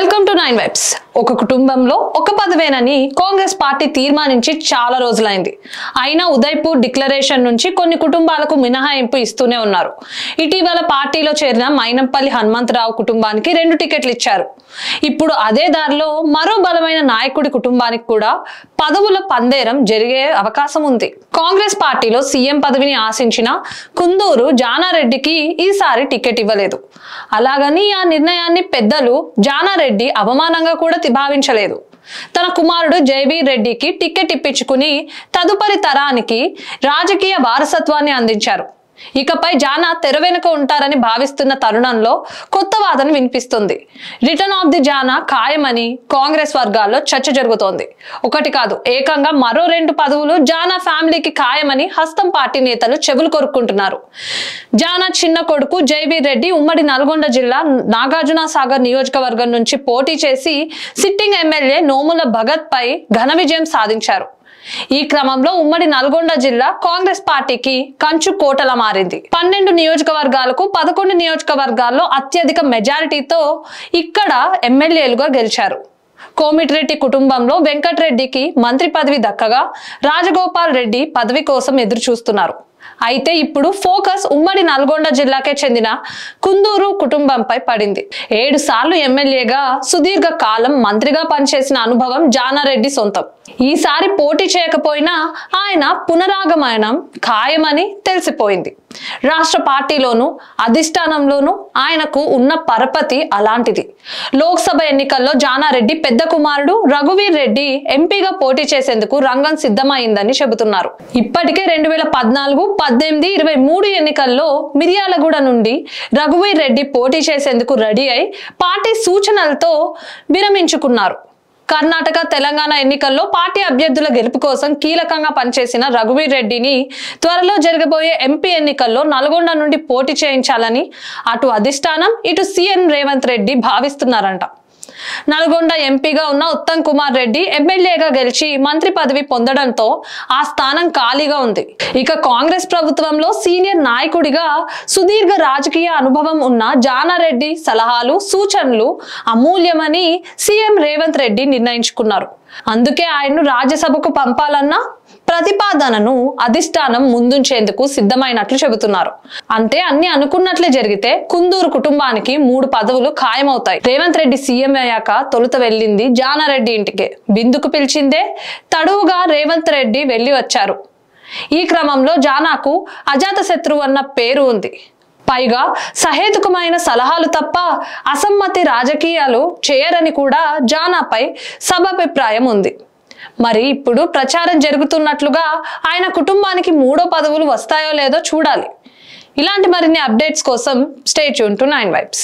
Welcome to 9 vibes. ఒక కుటుంబంలో ఒక పదవేనని కాంగ్రెస్ పార్టీ తీర్మానించి చాలా రోజులైంది. అయినా ఉదయ్పూర్ డిక్లరేషన్ నుంచి కొన్ని కుటుంబాలకు మినహాయింపు ఇస్తూనే ఉన్నారు. ఇటీవల పార్టీలో చేరిన మైనంపల్లి హనుమంతరావు కుటుంబానికి 2 టికెట్లు ఇచ్చారు. ఇప్పుడు అదే దారిలో మరో బలమైన నాయకుడి కుటుంబానికి కూడా పదవుల పందేరం జరిగే అవకాశం ఉంది. కాంగ్రెస్ పార్టీలో సీఎం పదవిని ఆశించిన కుందూరు జానారెడ్డికి ఈసారి టికెట్ ఇవ్వలేదు. అలాగని ఆ నిర్ణయాన్ని పెద్దలు జానారెడ్డి అవమానంగా కూడా భావించలేదు. తన కుమారుడు జైవీర్ రెడ్డికి టికెట్ ఇప్పించుకుని తదుపరి తరానికి రాజకీయ వారసత్వాన్ని అందించారు. ఇకపై జానా తెర వెనుక ఉంటారని భావిస్తున్న తరుణంలో కొత్త వాదన వినిపిస్తుంది. రిటర్న్ ఆఫ్ ది జానా ఖాయమని కాంగ్రెస్ వర్గాల్లో చర్చ జరుగుతోంది. ఒకటి కాదు, ఏకంగా మరో 2 పదవులు జానా ఫ్యామిలీకి ఖాయమని హస్తం పార్టీ నేతలు చెవులు కొరుక్కుంటున్నారు. జానా చిన్న కొడుకు జైవీర్ రెడ్డి ఉమ్మడి నల్గొండ జిల్లా నాగార్జున సాగర్ నియోజకవర్గం నుంచి పోటీ చేసి సిట్టింగ్ ఎమ్మెల్యే నోముల భగత్ పై ఘన విజయం సాధించారు. ఈ క్రమంలో ఉమ్మడి నల్గొండ జిల్లా కాంగ్రెస్ పార్టీకి కంచు కోటలా మారింది. 12 నియోజకవర్గాలకు 11 నియోజకవర్గాల్లో అత్యధిక మెజారిటీతో ఇక్కడ ఎమ్మెల్యేలుగా గెలిచారు. కోమిటిరెడ్డి కుటుంబంలో వెంకటరెడ్డికి మంత్రి పదవి దక్కగా రాజగోపాల్ రెడ్డి పదవి కోసం ఎదురు చూస్తున్నారు. అయితే ఇప్పుడు ఫోకస్ ఉమ్మడి నల్గొండ జిల్లాకే చెందిన కుందూరు కుటుంబంపై పడింది. 7 సార్లు ఎమ్మెల్యేగా సుదీర్ఘ కాలం మంత్రిగా పనిచేసిన అనుభవం జానారెడ్డి సొంతం. ఈసారి పోటీ చేయకపోయినా ఆయన పునరాగమనం ఖాయమని తెలిసిపోయింది. రాష్ట్ర పార్టీలోనూ అధిష్టానంలోనూ ఆయనకు ఉన్న పరపతి అలాంటిది. లోక్సభ ఎన్నికల్లో జానారెడ్డి పెద్ద కుమారుడు రఘువీర్ రెడ్డి ఎంపీగా పోటీ చేసేందుకు రంగం సిద్ధమైందని చెబుతున్నారు. ఇప్పటికే 2014, 18, 23 ఎన్నికల్లో మిర్యాలగూడ నుండి రఘువీర్ రెడ్డి పోటీ చేసేందుకు రెడీ అయి పార్టీ సూచనలతో విరమించుకున్నారు. కర్ణాటక, తెలంగాణ ఎన్నికల్లో పార్టీ అభ్యర్థుల గెలుపు కోసం కీలకంగా పనిచేసిన రఘువీర్ రెడ్డిని త్వరలో జరగబోయే ఎంపీ ఎన్నికల్లో నల్గొండ నుండి పోటీ చేయించాలని అటు అధిష్టానం ఇటు సీఎం రేవంత్ రెడ్డి భావిస్తున్నారంట. నల్గొండ ఎంపీగా ఉన్న ఉత్తమ్ కుమార్ రెడ్డి ఎమ్మెల్యేగా గెలిచి మంత్రి పదవి పొందడంతో ఆ స్థానం ఖాళీగా ఉంది. ఇక కాంగ్రెస్ ప్రభుత్వంలో సీనియర్ నాయకుడిగా సుదీర్ఘ రాజకీయ అనుభవం ఉన్న జానారెడ్డి సలహాలు, సూచనలు అమూల్యమని సీఎం రేవంత్ రెడ్డి నిర్ణయించుకున్నారు. అందుకే ఆయన్ను రాజ్యసభకు పంపాలన్న ప్రతిపాదనను అధిష్టానం ముందుంచేందుకు సిద్ధమైనట్లు చెబుతున్నారు. అంటే అన్ని అనుకున్నట్లే జరిగితే కుందూరు కుటుంబానికి 3 పదవులు ఖాయమవుతాయి. రేవంత్ రెడ్డి సీఎం అయ్యాక తొలుత వెళ్ళింది జానారెడ్డి ఇంటికే. బిందుకు పిలిచిందే తడువుగా రేవంత్ రెడ్డి వెళ్లి వచ్చారు. ఈ క్రమంలో జానాకు అజాత శత్రువు అన్న పేరు ఉంది. పైగా సహేతుకమైన సలహాలు తప్ప అసమ్మతి రాజకీయాలు చేయరని కూడా జానాపై సభాభిప్రాయం ఉంది. మరి ఇప్పుడు ప్రచారం జరుగుతున్నట్లుగా ఆయన కుటుంబానికి 3వ పదవులు వస్తాయో లేదో చూడాలి. ఇలాంటి మరిన్ని అప్డేట్స్ కోసం స్టే ట్యూన్ టు 9 వైబ్స్.